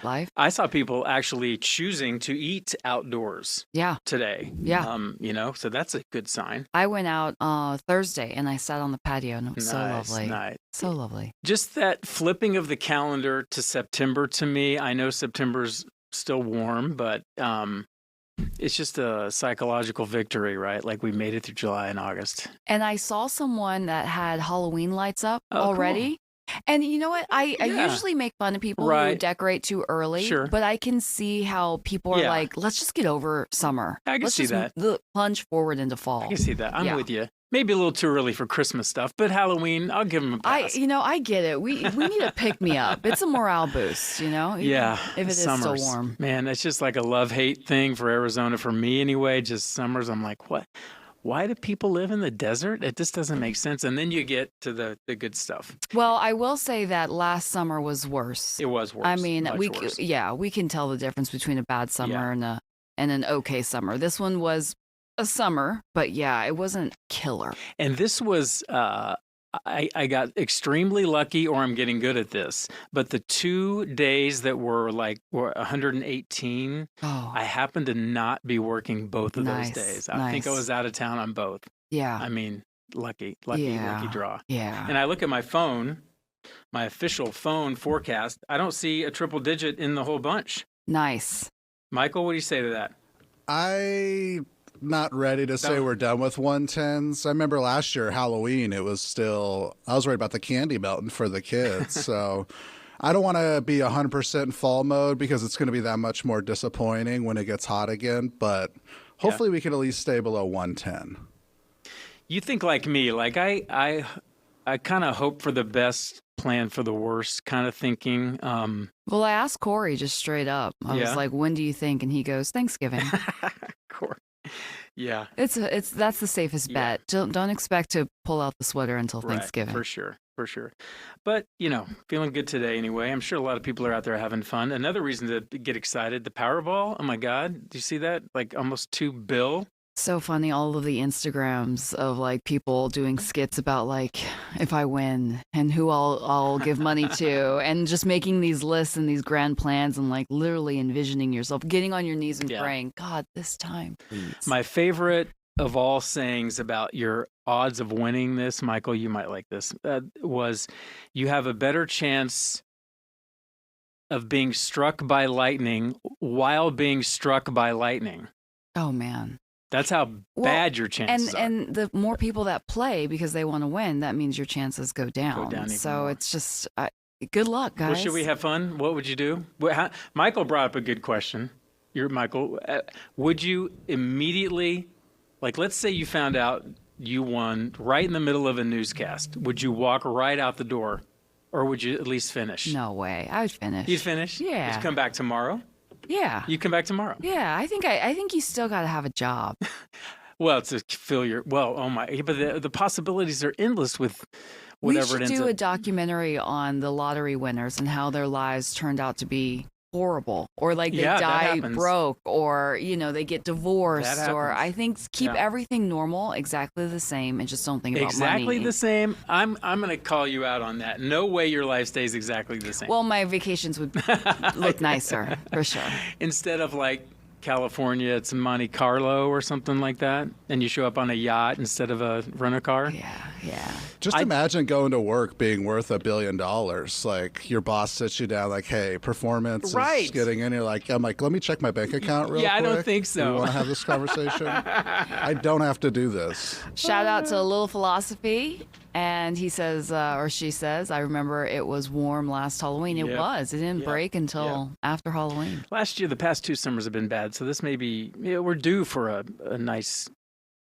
life. I saw people actually choosing to eat outdoors Yeah. today. Yeah. So that's a good sign. I went out Thursday and I sat on the patio and it was so lovely. Nice. So lovely. Just that flipping of the calendar to September to me, I know September's still warm, but it's just a psychological victory, right? Like we made it through July and August. And I saw someone that had Halloween lights up Oh, already. Cool. And you know what? I usually make fun of people who decorate too early. Sure. But I can see how people are like, let's just get over summer. I can see that. Plunge forward into fall. I can see that. I'm with you. Maybe a little too early for Christmas stuff, but Halloween, I'll give them a pass. I get it. We need a pick-me-up. It's a morale boost, Yeah. If it is still warm. Man, it's just like a love-hate thing for Arizona, for me anyway. Just summers, I'm like, what? Why do people live in the desert? It just doesn't make sense. And then you get to the good stuff. Well, I will say that last summer was worse. It was worse. I mean, worse. we can tell the difference between a bad summer and an okay summer. This one was a summer, but yeah, it wasn't killer. And this was, I got extremely lucky, or I'm getting good at this. But the 2 days that were 118, I happened to not be working both of those days. I think I was out of town on both. Yeah. I mean, lucky draw. Yeah. And I look at my phone, my official phone forecast. I don't see a triple digit in the whole bunch. Nice. Michael, what do you say to that? I'm not ready to say we're done with 110s. I remember last year, Halloween, I was worried about the candy melting for the kids. So I don't want to be 100% in fall mode because it's going to be that much more disappointing when it gets hot again. But hopefully we can at least stay below 110. You think like me, like I kind of hope for the best, plan for the worst kind of thinking. Well, I asked Corey just straight up. I was like, when do you think? And he goes, Thanksgiving. Corey. Yeah. That's the safest bet. Don't expect to pull out the sweater until Thanksgiving. For sure. But, feeling good today anyway. I'm sure a lot of people are out there having fun. Another reason to get excited, the Powerball. Oh my God. Do you see that? Like almost $2 billion. So funny, all of the Instagrams of like people doing skits about like if I win and who I'll give money to, and just making these lists and these grand plans and like literally envisioning yourself getting on your knees and praying, God, this time, please. My favorite of all sayings about your odds of winning this, Michael, you might like this, was you have a better chance of being struck by lightning while being struck by lightning. Oh man. That's how bad your chances are. And the more people that play because they want to win, that means your chances go down. So more. It's just, good luck, guys. Well, should we have fun? What would you do? Michael brought up a good question. Michael. Would you immediately, let's say you found out you won right in the middle of a newscast. Would you walk right out the door, or would you at least finish? No way. I would finish. You'd finish? Yeah. Would you come back tomorrow? Yeah. You come back tomorrow. Yeah, I think you still got to have a job. Well, to fill but the possibilities are endless with whatever it ends up. We should do a documentary on the lottery winners and how their lives turned out to be horrible, or like they die broke, or they get divorced, or I think keep everything normal, exactly the same, and just don't think about money. Exactly the same. I'm going to call you out on that. No way your life stays exactly the same. Well, my vacations would look nicer for sure. Instead of California, it's Monte Carlo or something like that, and you show up on a yacht instead of a rent-a-car. Yeah. Just imagine going to work being worth $1 billion. Like your boss sits you down, like, "Hey, performance is getting in." I'm like, "Let me check my bank account real quick." Yeah, I don't think so. Do you want to have this conversation? I don't have to do this. Shout out to a little philosophy. And he says, or she says, I remember it was warm last Halloween. It was. It didn't break until after Halloween. Last year, the past 2 summers have been bad. So this may be, we're due for a nice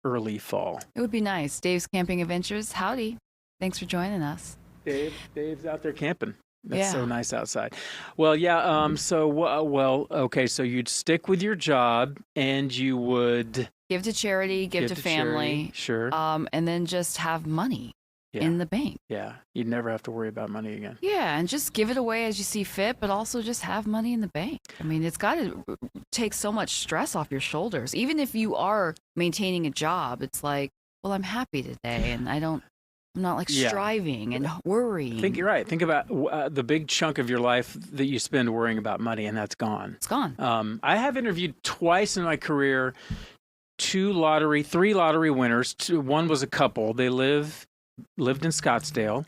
early fall. It would be nice. Dave's Camping Adventures. Howdy. Thanks for joining us. Dave's out there camping. That's so nice outside. Well, yeah. Okay. So you'd stick with your job and you would give to charity, give to family. Charity, sure. And then just have money. In the bank. Yeah. You'd never have to worry about money again. Yeah. And just give it away as you see fit, but also just have money in the bank. I mean, it's got to take so much stress off your shoulders. Even if you are maintaining a job, it's like, well, I'm happy today and I don't I'm not like Yeah. striving and worrying. I think you're right. Think about the big chunk of your life that you spend worrying about money, and that's gone. It's gone. I have interviewed twice in my career three lottery winners. One was a couple. They lived in Scottsdale,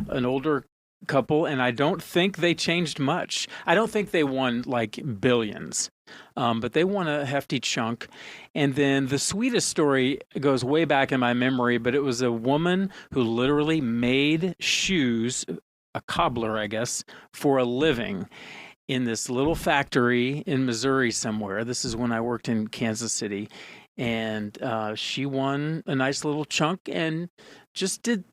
an older couple, and I don't think they changed much. I don't think they won like billions, but they won a hefty chunk. And then the sweetest story goes way back in my memory, but it was a woman who literally made shoes, a cobbler, I guess, for a living in this little factory in Missouri somewhere. This is when I worked in Kansas City. And she won a nice little chunk and just did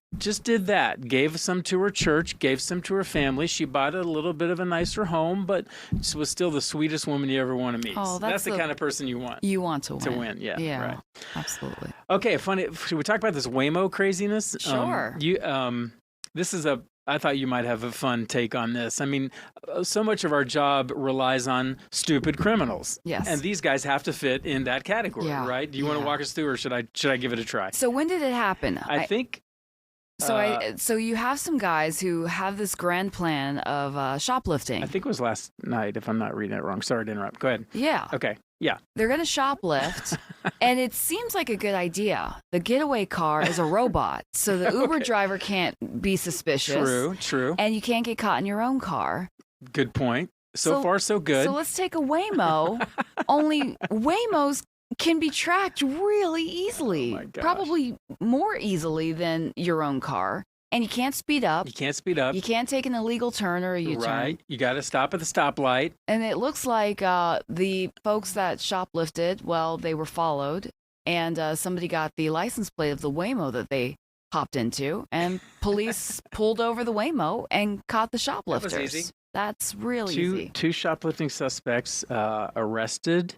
that. Gave some to her church, gave some to her family. She bought a little bit of a nicer home, but she was still the sweetest woman you ever want to meet. Oh, that's the kind of person you want. You want to win. To win, yeah. Yeah, right. absolutely. Okay, funny. Should we talk about this Waymo craziness? Sure. I thought you might have a fun take on this. I mean, so much of our job relies on stupid criminals. Yes. And these guys have to fit in that category, Yeah. right? Do you want to walk us through, or should I give it a try? So when did it happen? I think. So you have some guys who have this grand plan of shoplifting. I think it was last night, if I'm not reading it wrong. Sorry to interrupt. Go ahead. Yeah. Okay. Yeah. They're going to shoplift, and it seems like a good idea. The getaway car is a robot, so the Uber driver can't be suspicious. True. And you can't get caught in your own car. Good point. So far, so good. So let's take a Waymo. Only Waymos can be tracked really easily. Oh my gosh. Probably more easily than your own car. And you can't speed up. You can't speed up. You can't take an illegal turn or a U-turn. Right. You got to stop at the stoplight. And it looks like the folks that shoplifted, well, they were followed. And somebody got the license plate of the Waymo that they hopped into. And police pulled over the Waymo and caught the shoplifters. That was easy. That's really easy. Two shoplifting suspects arrested.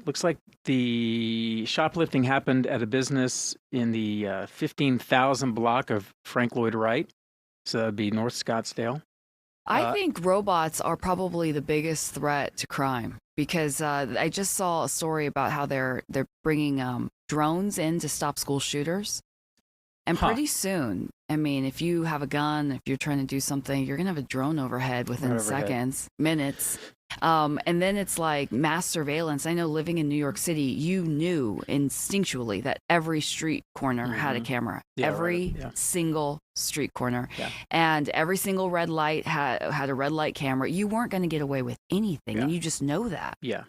Looks like the shoplifting happened at a business in the 15,000 block of Frank Lloyd Wright. So that'd be North Scottsdale. I think robots are probably the biggest threat to crime because I just saw a story about how they're bringing drones in to stop school shooters. And pretty soon, I mean, if you have a gun, if you're trying to do something, you're going to have a drone overhead within seconds, minutes. And then it's like mass surveillance. I know living in New York City, you knew instinctually that every street corner had a camera. Yeah, every single street corner. Yeah. And every single red light had a red light camera. You weren't going to get away with anything, and you just know that. Yeah.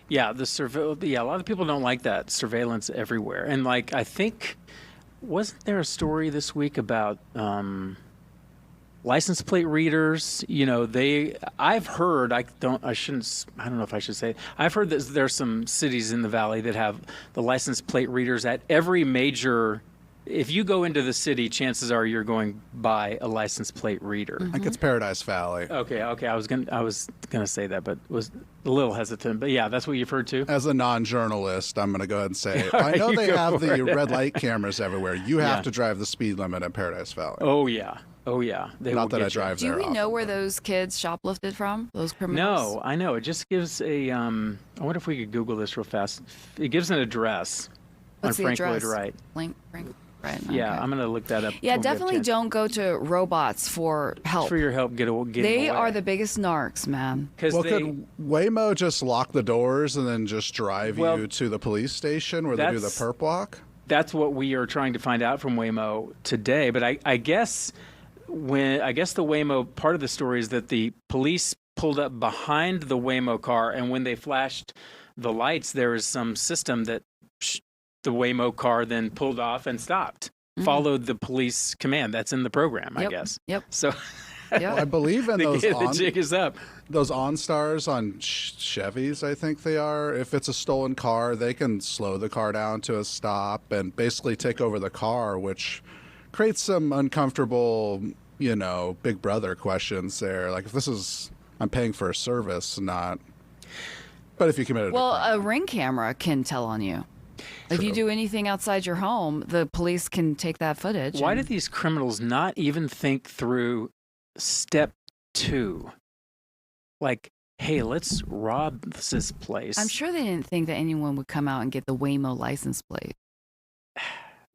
Yeah, a lot of people don't like that surveillance everywhere. And like, I think, wasn't there a story this week about license plate readers? You know, I've heard, I don't know if I should say it. I've heard that there's some cities in the valley that have the license plate readers at every major. If you go into the city, chances are you're going by a license plate reader. I think it's Paradise Valley. Okay. I was gonna say that, but was a little hesitant. But yeah, that's what you've heard too. As a non-journalist, I'm going to go ahead and say I know they have the red light cameras everywhere. You have to drive the speed limit at Paradise Valley. Oh yeah. Not that I drive there. Do we often, know where those kids shoplifted from? Those criminals? No, I know. It just gives a. I wonder if we could Google this real fast. It gives an address on Frank Lloyd Wright. Frank. Right. Yeah, okay. I'm going to look that up. Yeah, definitely don't go to robots for help. For your help, get away. They are the biggest narcs, man. Well, could Waymo just lock the doors and then just drive you to the police station where they do the perp walk? That's what we are trying to find out from Waymo today. But I guess the Waymo part of the story is that the police pulled up behind the Waymo car, and when they flashed the lights, there was some system that the Waymo car then pulled off and stopped, followed the police command. That's in the program, I guess. Yep. So Well, I believe in those. The jig is up. Those OnStars on Chevys, I think they are. If it's a stolen car, they can slow the car down to a stop and basically take over the car, which creates some uncomfortable, Big Brother questions there. Like, if I'm paying for a service, not. But if you committed a Ring camera can tell on you. If you do anything outside your home, the police can take that footage. Why do these criminals not even think through step 2? Like, hey, let's rob this place. I'm sure they didn't think that anyone would come out and get the Waymo license plate.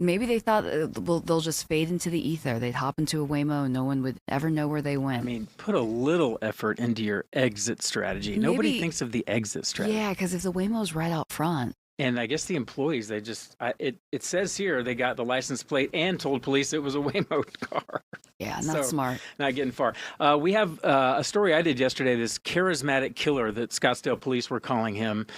Maybe they thought they'll just fade into the ether. They'd hop into a Waymo and no one would ever know where they went. I mean, put a little effort into your exit strategy. Nobody thinks of the exit strategy. Yeah, because if the Waymo's right out front. And I guess the employees, they just, it says here they got the license plate and told police it was a Waymo car. Yeah, not smart. Not getting far. We have a story I did yesterday, this charismatic killer that Scottsdale police were calling him.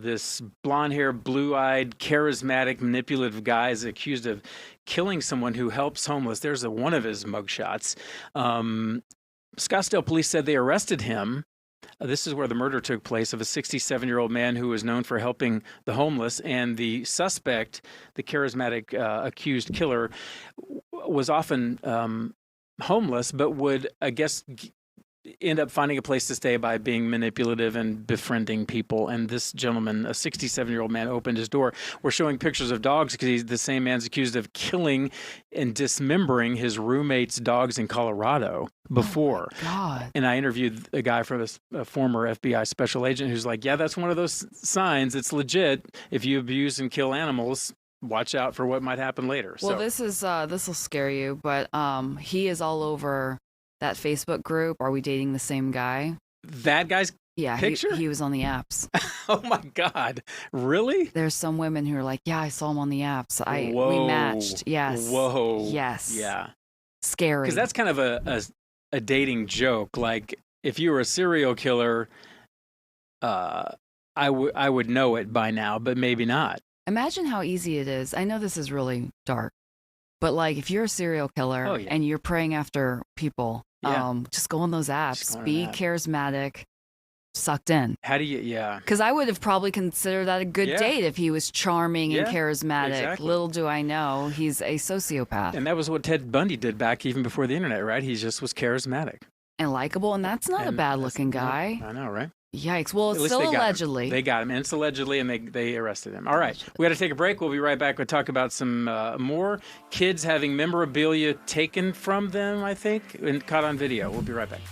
This blonde-haired, blue-eyed, charismatic, manipulative guy is accused of killing someone who helps homeless. There's one of his mugshots. Scottsdale police said they arrested him. This is where the murder took place of a 67-year-old man who was known for helping the homeless. And the suspect, the charismatic accused killer, was often homeless, but would, I guess, end up finding a place to stay by being manipulative and befriending people. And this gentleman, a 67-year-old man, opened his door. We're showing pictures of dogs because the same man's accused of killing and dismembering his roommate's dogs in Colorado before. Oh God. And I interviewed a guy from a former FBI special agent who's like, yeah, that's one of those signs. It's legit. If you abuse and kill animals, watch out for what might happen later. Well, this will scare you, but he is all over that Facebook group. Are we dating the same guy? That guy's picture? He was on the apps. Oh my God. Really? There's some women who are like, yeah, I saw him on the apps. Whoa. We matched. Yes. Whoa. Yes. Yeah. Scary. Because that's kind of a dating joke. Like if you were a serial killer, I would know it by now, but maybe not. Imagine how easy it is. I know this is really dark, but like if you're a serial killer and you're preying after people, just go on those apps, be charismatic, sucked in. How do you, Because I would have probably considered that a good date if he was charming and charismatic. Exactly. Little do I know, he's a sociopath. And that was what Ted Bundy did back even before the internet, right? He just was charismatic. And likable, and that's not a bad looking guy. I know, right? Yikes. Well, it's still allegedly. They got him, and it's allegedly, and they arrested him. All right. We got to take a break. We'll be right back. We'll talk about some more kids having memorabilia taken from them, I think, and caught on video. We'll be right back.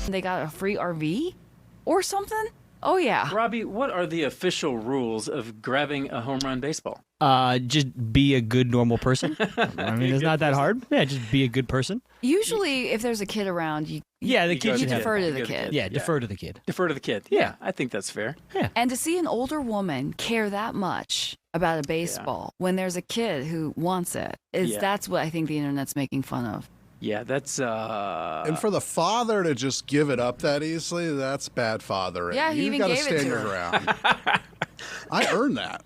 They got a free RV or something? Oh, yeah. Robby, what are the official rules of grabbing a home run baseball? Just be a good, normal person. I mean, it's not that hard. Yeah, just be a good person. Usually, if there's a kid around, you defer to the kid. Yeah, defer to the kid. Defer to the kid. Yeah, I think that's fair. Yeah. And to see an older woman care that much about a baseball when there's a kid who wants it, that's what I think the internet's making fun of. Yeah, that's... And for the father to just give it up that easily, that's bad fathering. Yeah, he You've even got to gave it stand to your her. ground. I earned that.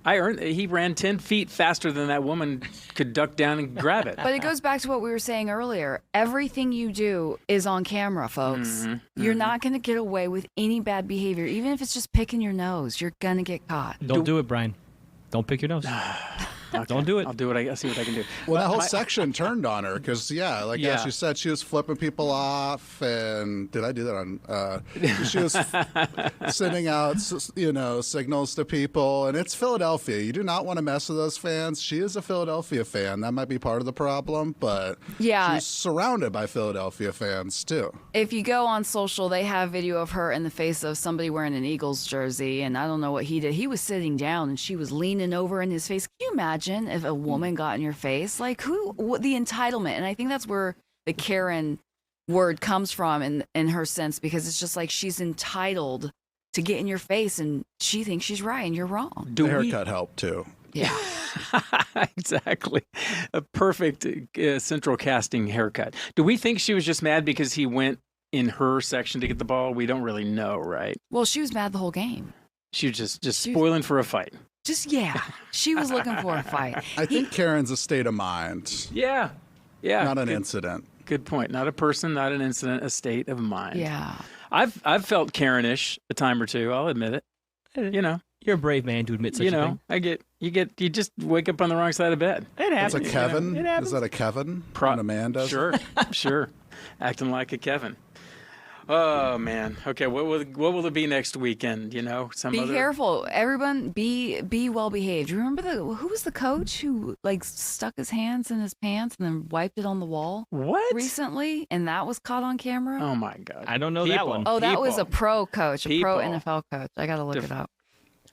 He ran 10 feet faster than that woman could duck down and grab it. But it goes back to what we were saying earlier. Everything you do is on camera, folks. You're not going to get away with any bad behavior. Even if it's just picking your nose, you're going to get caught. Don't do it, Brian. Don't pick your nose. Okay. Don't do it. I'll do it. I'll see what I can do. Well, that whole section turned on her because, as you said, she was flipping people off. And did I do that on? She was sending out, signals to people. And it's Philadelphia. You do not want to mess with those fans. She is a Philadelphia fan. That might be part of the problem. But she's surrounded by Philadelphia fans, too. If you go on social, they have video of her in the face of somebody wearing an Eagles jersey. And I don't know what he did. He was sitting down and she was leaning over in his face. Can you imagine if a woman got in your face? Like the entitlement. And I think that's where the Karen word comes from in her sense, because it's just like she's entitled to get in your face and she thinks she's right and you're wrong. The haircut helped too. Yeah. Exactly. A perfect central casting haircut. Do we think she was just mad because he went in her section to get the ball? We don't really know, right? Well, she was mad the whole game. She was just spoiling for a fight. She was looking for a fight. I think Karen's a state of mind. Yeah. Not an incident. Good point. Not a person, not an incident, a state of mind. Yeah. I've felt Karen-ish a time or two. I'll admit it. You're a brave man to admit such a thing. You just wake up on the wrong side of bed. It happens. It's a Kevin. It happens. Is that a Kevin? When a man does it? Sure. Acting like a Kevin. Oh man. Okay. What will it be next weekend? Be careful, everyone. Be well behaved. Remember who was the coach who stuck his hands in his pants and then wiped it on the wall? What? Recently, and that was caught on camera. Oh my God. I don't know that one. Oh, that was a pro coach, pro NFL coach. I gotta look it up.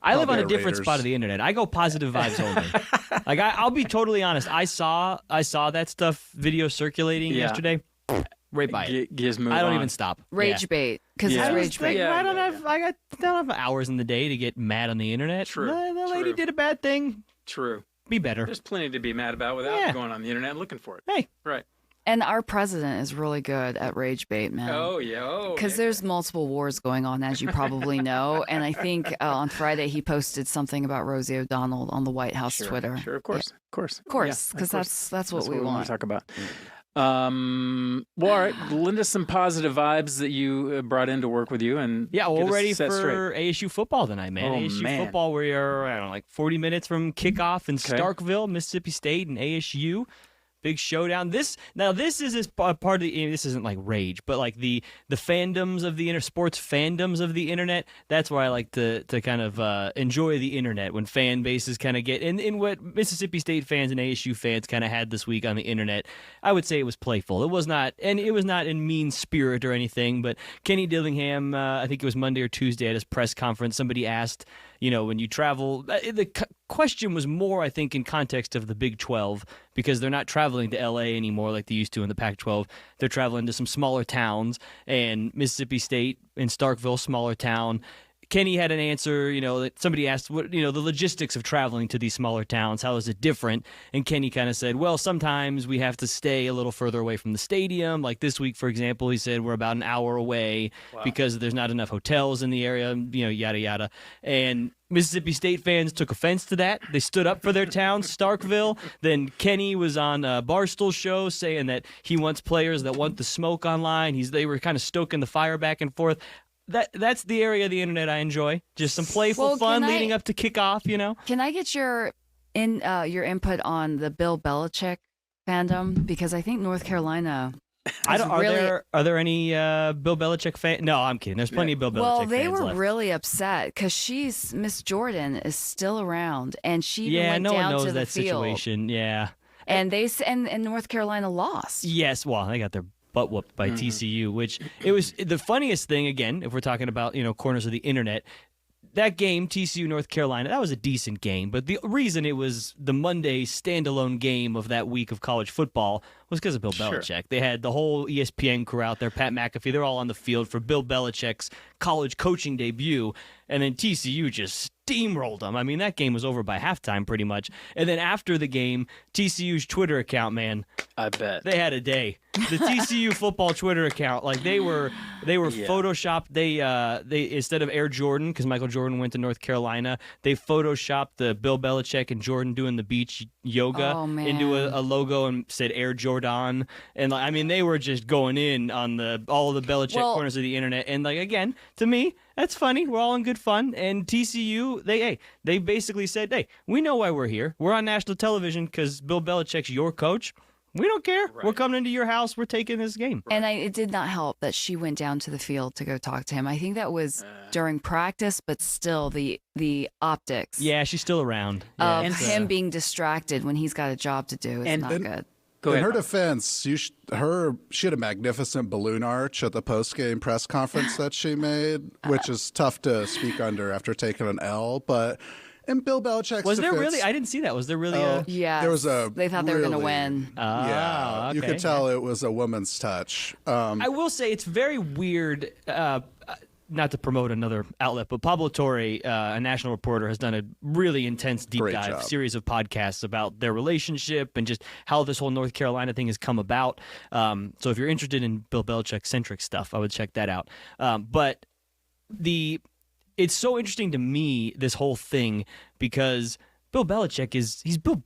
I live on Probably a different Raiders. spot of the internet. I go positive vibes only. Like I'll be totally honest. I saw that video circulating Yeah. yesterday. Right by it. Gizmo. I don't on. even stop. Rage Yeah. bait, because Yeah. it's I rage bait. Yeah, I don't yeah, have. I don't have hours in the day to get mad on the internet. True, The lady true. did a bad thing. True. Be better. There's plenty to be mad about without Yeah. going on the internet and looking for it. Hey, Right. And our president is really good at rage bait, man. Oh, yeah. Oh, Because yeah. there's multiple wars going on, as you probably know. And I think on Friday he posted something about Rosie O'Donnell on the White House Sure, Twitter. Sure, of course. Of course. Of course, Yeah, because of course. that's what we want want. to talk about. Well, all right. Lend us some positive vibes that you brought in to work with you, and yeah, get we're us ready set straight. for ASU football tonight, man. Oh, ASU man. football. We are I don't know, like 40 minutes from kickoff in Okay. Starkville, Mississippi State, and ASU. Big showdown. This is part of the. This isn't like rage, but like the fandoms of the sports fandoms of the internet. That's where I like to kind of enjoy the internet when fan bases kind of get in what Mississippi State fans and ASU fans kind of had this week on the internet. I would say it was playful. It was not in mean spirit or anything. But Kenny Dillingham, I think it was Monday or Tuesday at his press conference, somebody asked, when you travel, the question was more, I think, in context of the Big 12, because they're not traveling to LA anymore like they used to in the Pac-12. They're traveling to some smaller towns, and Mississippi State in Starkville, smaller town. Kenny had an answer, that somebody asked what, the logistics of traveling to these smaller towns, how is it different? And Kenny kind of said, well, sometimes we have to stay a little further away from the stadium. Like this week, for example, he said we're about an hour away because there's not enough hotels in the area, yada, yada. And Mississippi State fans took offense to that. They stood up for their town, Starkville. Then Kenny was on a Barstool show saying that he wants players that want the smoke online. They were kind of stoking the fire back and forth. That's the area of the internet I enjoy. Just some playful fun leading up to kickoff, Can I get your input on the Bill Belichick fandom? Because I think North Carolina. Are there any Bill Belichick fans? No, I'm kidding. There's plenty of Bill Belichick fans. Well, they were left. really upset because Miss Jordan is still around, and she even Yeah, went no down one knows to the that field. situation. Yeah. And and North Carolina lost. Yes, well, they got their butt whooped by TCU, which it was the funniest thing, again, if we're talking about, corners of the internet. That game, TCU North Carolina, that was a decent game. But the reason it was the Monday standalone game of that week of college football was because of Bill Belichick. They had the whole ESPN crew out there, Pat McAfee, they're all on the field for Bill Belichick's college coaching debut. And then TCU just steamrolled them. I mean, that game was over by halftime pretty much. And then after the game, TCU's Twitter account, man, I bet. they had a day. The TCU football Twitter account, like they were photoshopped. They instead of Air Jordan, because Michael Jordan went to North Carolina, they photoshopped the Bill Belichick and Jordan doing the beach yoga into a logo and said Air Jordan. And I mean, they were just going in on all the Belichick corners of the internet. And like again, to me, that's funny. We're all in good fun. And TCU, they basically said, hey, we know why we're here. We're on national television because Bill Belichick's your coach. We don't care. Right. We're coming into your house. We're taking this game. And it did not help that she went down to the field to go talk to him. I think that was during practice, but still the optics Yeah, she's still around. of Yeah, him being distracted when he's got a job to do is not good. Go In ahead. her defense, she had a magnificent balloon arch at the post-game press conference that she made, which is tough to speak under after taking an L. But in Bill Belichick's Was there defense, really? I didn't see that. Was there really a? Yeah, there was they thought they were going to win. Yeah, you okay. could tell it was a woman's touch. I will say it's very weird. Not to promote another outlet, but Pablo Torre, a national reporter, has done a really intense deep Great dive job. series of podcasts about their relationship and just how this whole North Carolina thing has come about. So if you're interested in Bill Belichick-centric stuff, I would check that out. But it's so interesting to me, this whole thing, because Bill Belichick he's Bill.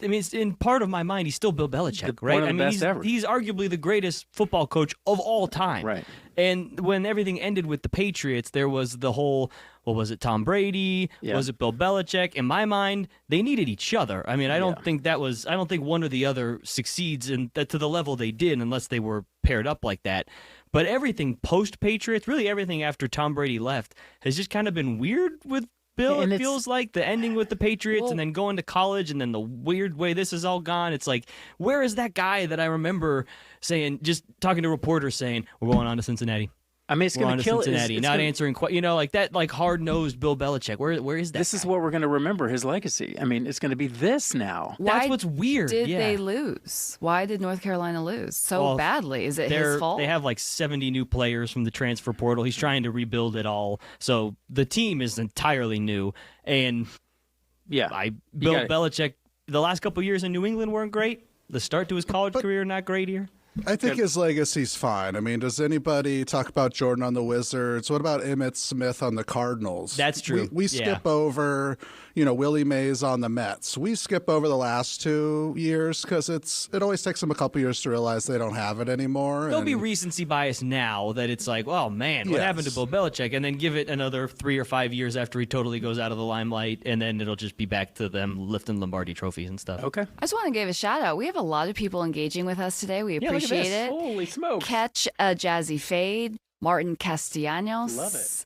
I mean, it's in part of my mind, he's still Bill Belichick, right? One of the I mean, best ever. he's arguably the greatest football coach of all time. Right. And when everything ended with the Patriots, there was the whole, what was it, Tom Brady? Yeah. Was it Bill Belichick? In my mind, they needed each other. I mean, I don't think one or the other succeeds to the level they did unless they were paired up like that. But everything post-Patriots, really everything after Tom Brady left, has just kind of been weird with Bill. And it it's- feels like the ending with the Patriots and then going to college and then the weird way this is all gone. It's like, where is that guy that I remember saying, just talking to reporters saying, we're going on to Cincinnati. I mean, it's We're going on to to kill it. Cincinnati, not answering like that, like hard-nosed Bill Belichick. Where is that? This is guy? what we're going to remember his legacy. I mean, it's going to be this now. That's Why what's weird. Did yeah. they lose? Why did North Carolina lose so Well, badly? Is it his fault? They have like 70 new players from the transfer portal. He's trying to rebuild it all. So the team is entirely new. And Yeah. Bill gotta- Belichick, the last couple years in New England weren't great. The start to his college career, not great here. I think his legacy's fine. I mean, does anybody talk about Jordan on the Wizards? What about Emmitt Smith on the Cardinals? That's true. We skip over, Willie Mays on the Mets. We skip over the last 2 years because it always takes them a couple years to realize they don't have it anymore. There'll be recency bias now that it's like, oh man, what happened to Bill Belichick? And then give it another 3 or 5 years after he totally goes out of the limelight, and then it'll just be back to them lifting Lombardi trophies and stuff. Okay. I just want to give a shout out. We have a lot of people engaging with us today. We appreciate it. Holy smokes. Catch a Jazzy Fade, Martin Castellanos. Love it.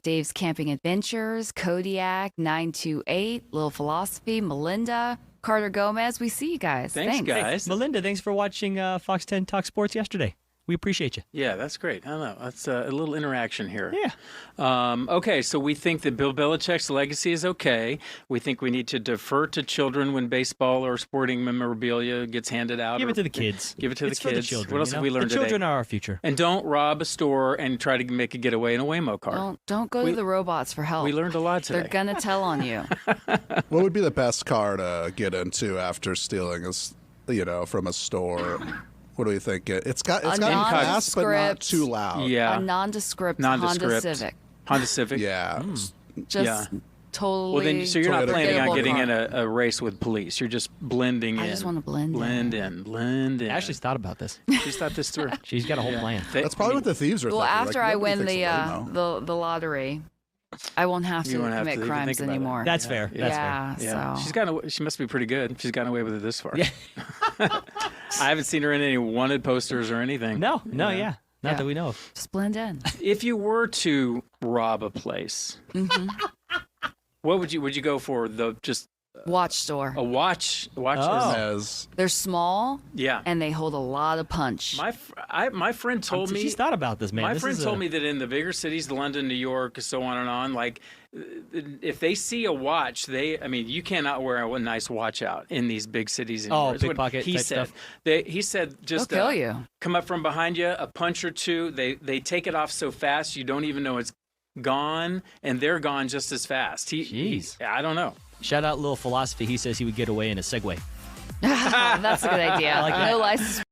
Dave's Camping Adventures, Kodiak, 928, Little Philosophy, Melinda, Carter Gomez. We see you guys. Thanks, guys. Melinda, thanks for watching Fox 10 Talk Sports yesterday. We appreciate you. Yeah, that's great. I don't know. That's a little interaction here. Yeah. Okay, so we think that Bill Belichick's legacy is okay. We think we need to defer to children when baseball or sporting memorabilia gets handed out. Give or it to the kids. Give it to It's the for kids. the children. What else have we learned The children today? are our future. And don't rob a store and try to make a getaway in a Waymo car. Don't go to the robots for help. We learned a lot today. They're going to tell on you. What would be the best car to get into after stealing from a store? What do we think? It's got fast, but not nondescript- too loud. Yeah. A nondescript Honda Nondescript. Civic. Honda Civic. Yeah. Just totally Well, then, so you're not Toyota planning on forgettable getting car. in a race with police. You're just blending in. I just want to blend in. Blend in. Ashley's thought about this. She's thought this through. She's got a whole plan. That's probably what the thieves are Well, thinking. after Like, I nobody win thinks of Waymo. the lottery, I won't have to You won't have commit to even crimes think about it. anymore. That's fair. That's yeah, fair. Yeah. so She must be pretty good. She's gotten away with it this far. Yeah. I haven't seen her in any wanted posters or anything. No, yeah. Not Yeah. that we know of. just blend in. If you were to rob a place, what would you go for? Just Watch store. a watch? Oh. As They're small Yeah. and they hold a lot of punch. My friend told me. She's thought about this, man. My This friend is told me that in the bigger cities, London, New York, so on and on, like if they see a watch, you cannot wear a nice watch out in these big cities anymore. Is what pickpocket he type said. stuff. He said just They'll kill you. come up from behind you, a punch or two. They take it off so fast you don't even know it's gone, and they're gone just as fast. Jeez. I don't know. Shout out Little Philosophy. He says he would get away in a Segway. That's a good idea. like that. No license